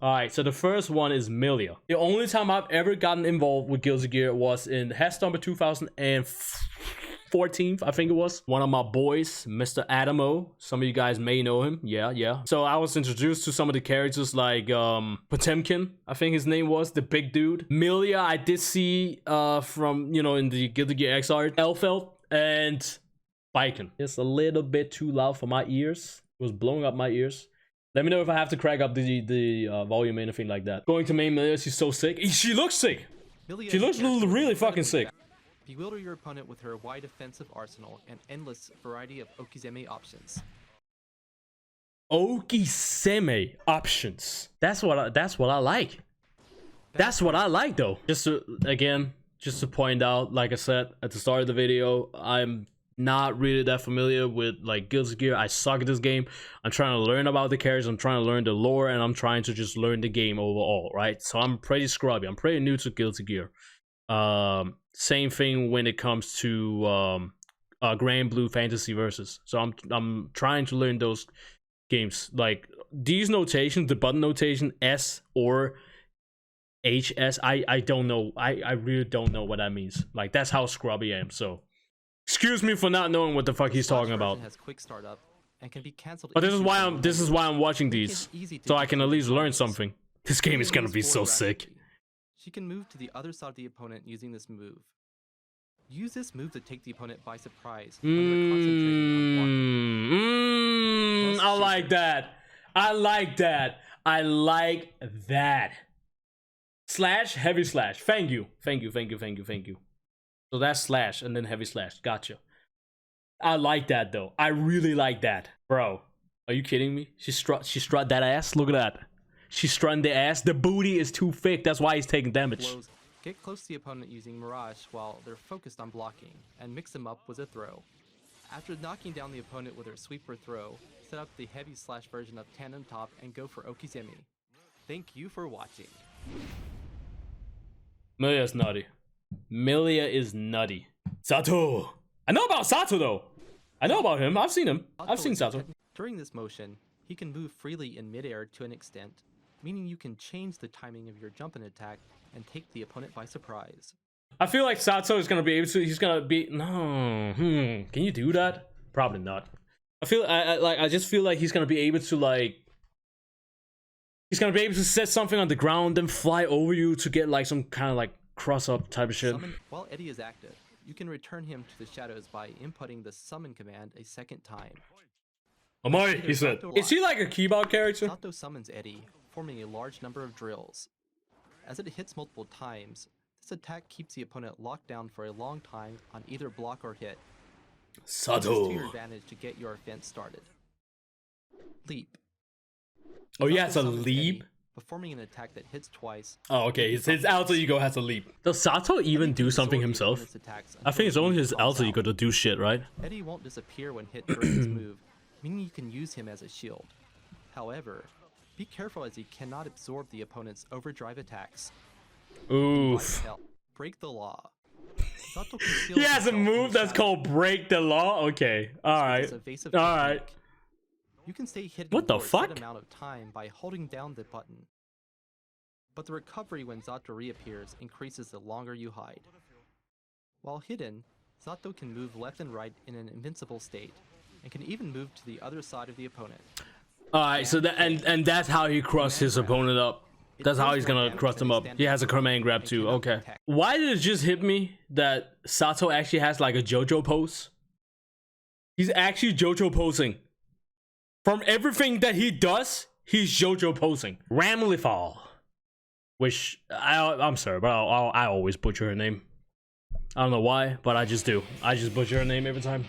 Alright, so the first one is Millia. The only time I've ever gotten involved with Guilty Gear was in Hess number 2014, I think it was. One of my boys, Mr. Adamo. Some of you guys may know him. Yeah. So I was introduced to some of the characters like Potemkin, I think his name was, the big dude. Millia, I did see from, you know, in the Guilty Gear X art. Elfeld and Viking. It's a little bit too loud for my ears. It was blowing up my ears. Let me know if I have to crack up the volume or anything like that. Going to main Millia, she's so sick. She looks sick. She looks really fucking sick. Bewilder your opponent with her wide offensive arsenal and endless variety of Okizeme options. Okizeme options. That's what I like. That's what I like though. Just to point out, like I said at the start of the video, I'm not really that familiar with like Guilty Gear. I suck at this game. I'm trying to learn about the characters, I'm trying to learn the lore, and I'm trying to just learn the game overall, right? So I'm pretty scrubby. I'm pretty new to Guilty Gear. Same thing when it comes to Grand Blue Fantasy Versus. So I'm trying to learn those games. Like these notations, the button notation S or HS, I don't know. I really don't know what that means. Like that's how scrubby I am. So excuse me for not knowing what the fuck he's talking about. Has quick startup and can be canceled. But this is why I'm watching these, so I can at least learn something. This game is gonna be so sick. She can move to the other side of the opponent using this move. Use this move to take the opponent by surprise when they're concentrating on blocking. I like that. I like that. I like that. Slash, heavy slash. Thank you. So that's slash and then heavy slash. Gotcha. I like that though. I really like that. Bro, are you kidding me? She strut that ass. Look at that. She's strutting the ass. The booty is too thick. That's why he's taking damage. Get close to the opponent using Mirage while they're focused on blocking, and mix them up with a throw. After knocking down the opponent with her sweeper throw, set up the heavy slash version of Tandem Top and go for Okizeme. Thank you for watching. Millia's nutty. Millia is nutty. Zato. I know about Zato though. I know about him. I've seen him. I've seen Zato. During this motion, he can move freely in midair to an extent, meaning you can change the timing of your jump and attack and take the opponent by surprise. I feel like Zato is gonna be able to. He's gonna be Can you do that? Probably not. I just feel like he's gonna be able to like. He's gonna be able to set something on the ground, then fly over you to get like some kind of like cross-up type of shit. While Eddie is active, you can return him to the shadows by inputting the summon command a second time. Amai, he said. Is he like a keyboard character? Zato summons Eddie, forming a large number of drills. As it hits multiple times, this attack keeps the opponent locked down for a long time on either block or hit. Zato. This is to your advantage to get your offense started. Leap. Oh yeah, it's a leap? Eddie, performing an attack that hits twice. Oh, okay. His alter ego has a leap. Does Zato even do something himself? I think it's only his alter ego to do shit, right? Eddie won't disappear when hit during his move, meaning you can use him as a shield. However, be careful as he cannot absorb the opponent's overdrive attacks. Oof. Break the law. He has a move that's called Break the Law? Okay. Alright. Alright. You can stay hidden what the for fuck? a set amount of time by holding down the button. But the recovery when Zato reappears increases the longer you hide. While hidden, Zato can move left and right in an invincible state, and can even move to the other side of the opponent. Alright, so that and that's how he crushed his opponent up. That's how he's gonna crush him up. He has a command grab too. Okay. Why did it just hit me that Zato actually has like a JoJo pose? He's actually JoJo posing. From everything that he does, he's JoJo posing. Ramlethal. Which, I'm sorry, but I always butcher her name. I don't know why, but I just do. I just butcher her name every time.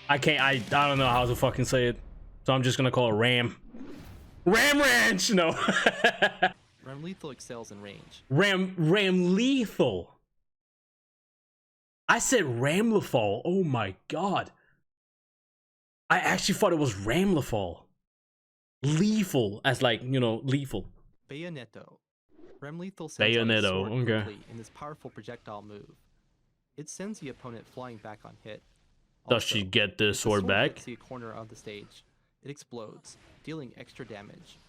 I don't know how to fucking say it. So I'm just gonna call her Ram. Ram Ranch! No. Ramlethal excels in range. Ramlethal. I said Ramlethal. Oh my god. I actually thought it was Ramlethal. Lethal, as like, you know, lethal. Bayonetto. Ramlethal sends Bayonetto, okay. In this powerful projectile move. It sends the opponent flying back on hit. Does she get the sword back? Hits the corner of the stage. It explodes, dealing extra damage.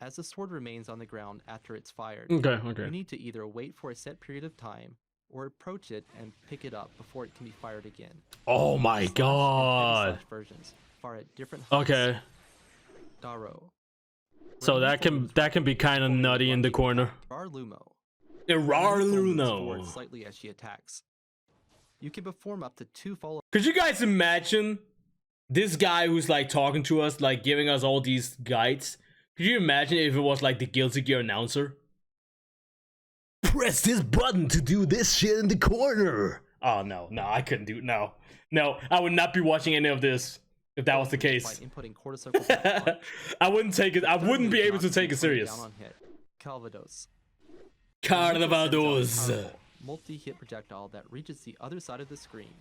As the sword remains on the ground after it's fired, Okay, you okay. need to either wait for a set period of time or approach it and pick it up before it can be fired again. Oh my Slash and god. heavy slash versions fire at different heights. Okay. Daro. So that can be kind of nutty in the corner. Lumo. Luno. Slightly as she attacks. You can perform up to 2 follow. Could you guys imagine this guy who's like talking to us, like giving us all these guides? Could you imagine if it was like the Guilty Gear announcer? Press this button to do this shit in the corner. Oh no, I couldn't do it. No, I would not be watching any of this if that was the case. I wouldn't take it. I wouldn't be able to take it serious. Calvados. Multi-hit projectile that reaches the other side of the screen.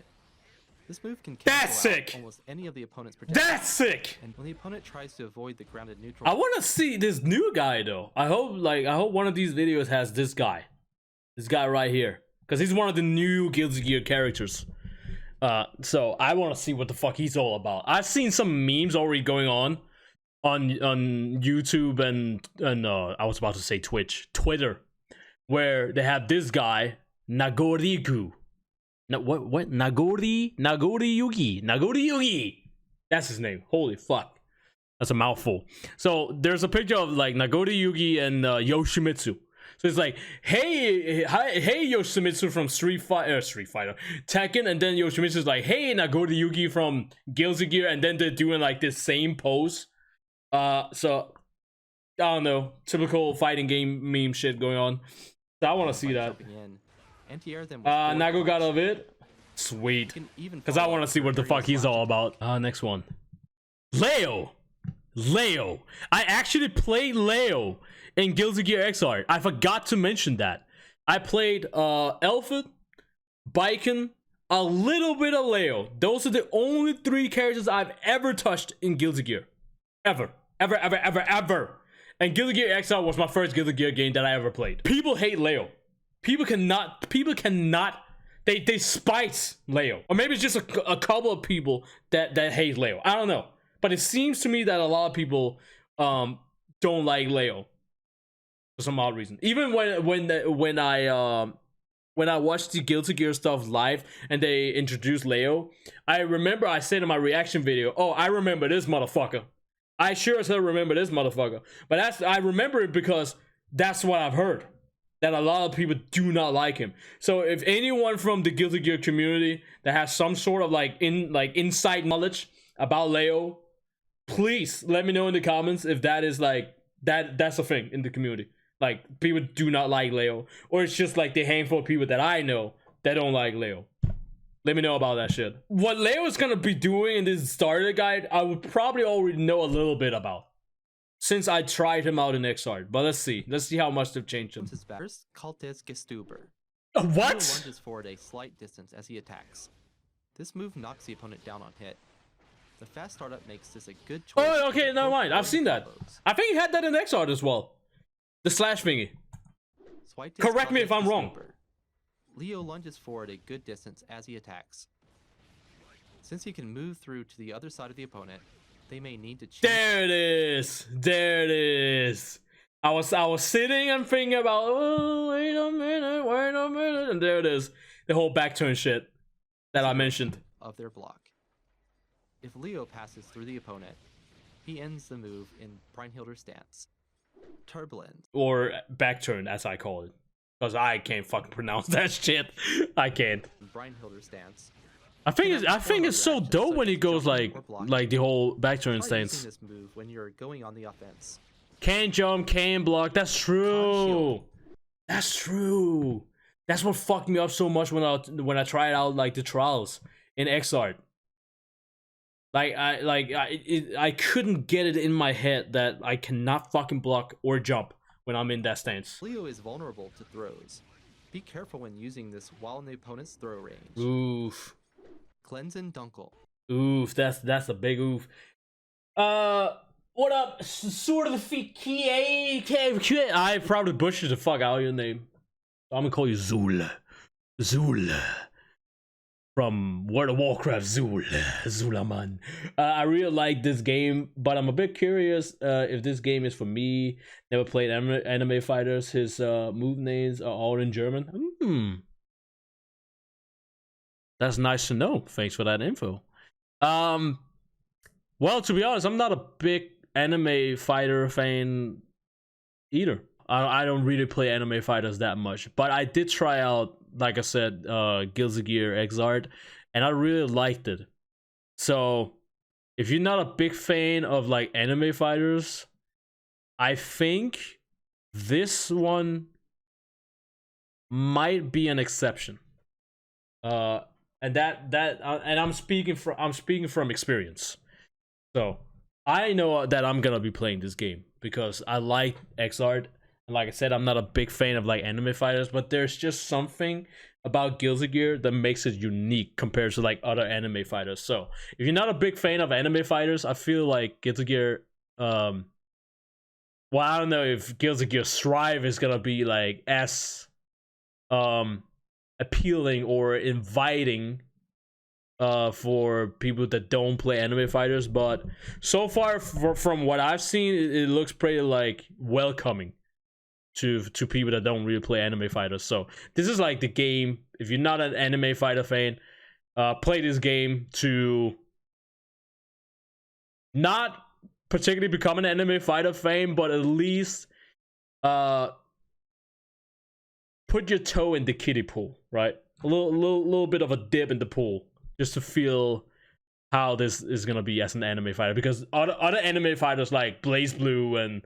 This move can cancel out almost any of the opponent's projectiles. That's sick. And when the opponent tries to avoid the grounded neutral, I want to see this new guy though. I hope one of these videos has this guy right here, because he's one of the new Guilty Gear characters. So I want to see what the fuck he's all about. I've seen some memes already going on YouTube and I was about to say Twitter, where they have this guy Nagoriku. What? Nagori Yugi. That's his name. Holy fuck. That's a mouthful. So there's a picture of like Nagori Yugi and Yoshimitsu. So it's like, hey Yoshimitsu from Street Fighter, Tekken, and then Yoshimitsu's like, hey Nagori Yugi from Guilty Gear, and then they're doing like this same pose. So I don't know, typical fighting game meme shit going on. So I want to see that. Nago got of it. Sweet. Because I want to see what the fuck he's all about. Next one. Leo. I actually played Leo in Guilty Gear XR. I forgot to mention that. I played Elfid, Baiken, a little bit of Leo. Those are the only 3 characters I've ever touched in Guilty Gear. Ever. And Guilty Gear XR was my first Guilty Gear game that I ever played. People hate Leo. People cannot, they spice Leo. Or maybe it's just a couple of people that hate Leo. I don't know. But it seems to me that a lot of people don't like Leo for some odd reason. Even when I watched the Guilty Gear stuff live and they introduced Leo, I remember I said in my reaction video, oh, I remember this motherfucker. I sure as hell remember this motherfucker. But I remember it because that's what I've heard. That a lot of people do not like him. So if anyone from the Guilty Gear community that has some sort of inside knowledge about Leo, please let me know in the comments if that is that's a thing in the community. Like, people do not like Leo, or it's just like the handful of people that I know that don't like Leo. Let me know about that shit. What Leo is gonna be doing in this starter guide, I would probably already know a little bit about, since I tried him out in XR. But let's see how much they've changed him. First, Kaltes Gestuber. What? Lunges forward a slight distance as he attacks. This move knocks the opponent down on hit. The fast startup makes this a good choice. Oh, okay, never mind. I've seen that. I think he had that in XR as well. The slash thingy. Correct me if I'm wrong. Leo lunges forward a good distance as he attacks. Since he can move through to the other side of the opponent, they may need to choose. There it is. I was sitting and thinking about, oh, wait a minute, and there it is. The whole back turn shit that I mentioned. Of their block. If Leo passes through the opponent, he ends the move in Breinhilder stance. Turbulent. Or back turn, as I call it. Because I can't fucking pronounce that shit. I can't. Breinhilder stance. I think it's so dope when he goes like the whole back turn stance. This move when you're going on the offense. Can jump, can block. That's true. That's true. That's what fucked me up so much when I tried out like the trials in XR. I couldn't get it in my head that I cannot fucking block or jump when I'm in that stance. Leo is vulnerable to throws. Be careful when using this while in the opponent's throw range. Oof. Cleanse and Dunkel. Oof, that's a big oof. What up? Sword of the Feet I probably butchered the fuck out of your name. So I'm gonna call you Zul. from World of Warcraft, Zulaman. I really like this game, but I'm a bit curious if this game is for me. Never played anime fighters. His move names are all in German. That's nice to know. Thanks for that info. Well, to be honest, I'm not a big anime fighter fan either. I don't really play anime fighters that much, but I did try out, like I said, Guilty Gear Xrd, and I really liked it. So if you're not a big fan of like anime fighters, I think this one might be an exception. And I'm speaking from experience. So I know that I'm gonna be playing this game because I like Xrd. Like I said, I'm not a big fan of like anime fighters, but there's just something about Guilty Gear that makes it unique compared to like other anime fighters. So if you're not a big fan of anime fighters, I feel like Guilty Gear, well, I don't know if Guilty Gear Strive is gonna be like as appealing or inviting for people that don't play anime fighters, but so far from what I've seen, it looks pretty like welcoming to people that don't really play anime fighters. So this is like the game. If you're not an anime fighter fan, play this game to not particularly become an anime fighter fan, but at least put your toe in the kiddie pool, right? A little bit of a dip in the pool, just to feel how this is gonna be as an anime fighter. Because other anime fighters like Blaze Blue and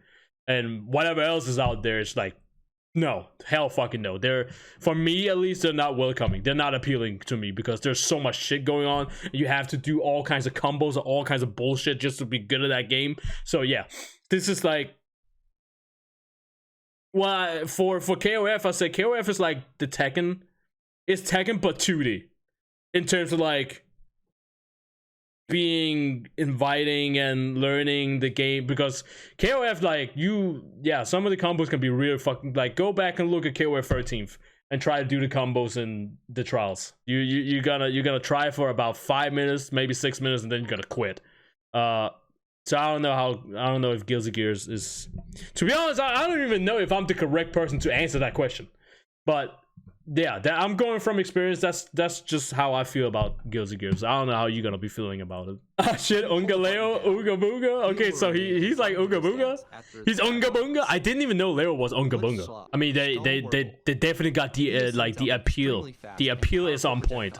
whatever else is out there, it's like, no, hell fucking no. They're, for me at least, they're not welcoming. They're not appealing to me because there's so much shit going on. You have to do all kinds of combos or all kinds of bullshit just to be good at that game. So yeah, this is like, well, for KOF, I say KOF is like the Tekken. It's Tekken but 2D in terms of like being inviting and learning the game, because KOF, like, some of the combos can be real fucking, like, go back and look at KOF 13th and try to do the combos in the trials. You're gonna try for about 5 minutes, maybe 6 minutes, and then you're gonna quit. So I don't know if Guilty Gear is, to be honest, I don't even know if I'm the correct person to answer that question. But yeah, I'm going from experience. That's just how I feel about Guilty Gears. I don't know how you're gonna be feeling about it. Ah shit, Unga Leo, Unga Bunga. Okay, so he's like Unga Bunga. He's Unga Bunga. I didn't even know Leo was Unga Bunga. I mean, they definitely got the like the appeal. The appeal is on point.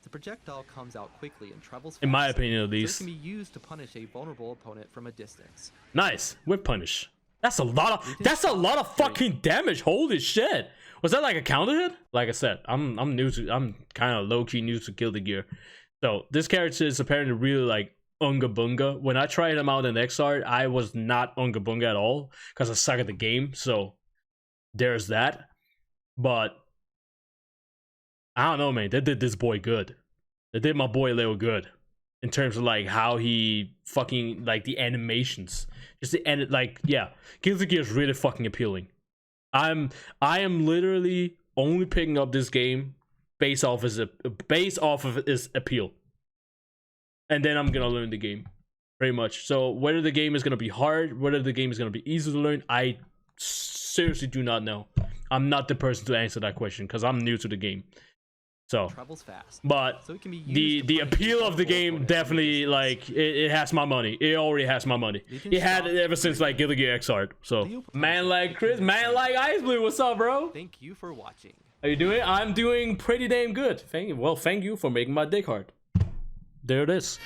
The projectile comes out quickly and travels fast, in my opinion at least. So it can be used to punish a vulnerable opponent from a distance. Nice whip punish. That's a lot of fucking damage. Holy shit. Was that like a counter hit? Like I said, I'm kind of low-key new to Guilty Gear. So this character is apparently really like Unga Bunga. When I tried him out in Xrd, I was not Unga Bunga at all because I suck at the game. So there's that. But I don't know, man. They did this boy good. They did my boy Leo good in terms of like how he fucking, like, the animations. Just the end, like, yeah. Guilty Gear is really fucking appealing. I am literally only picking up this game based off of its appeal, and then I'm gonna learn the game, pretty much. So whether the game is gonna be hard, whether the game is gonna be easy to learn, I seriously do not know. I'm not the person to answer that question because I'm new to the game. So, but the appeal of the game definitely, like, it has my money. It already has my money. It had it ever since like Guilty Gear Xrd. So, man like Chris, man like Ice Blue, what's up, bro? Thank you for watching. How you doing? I'm doing pretty damn good. Thank you. Well, thank you for making my dick hard. There it is.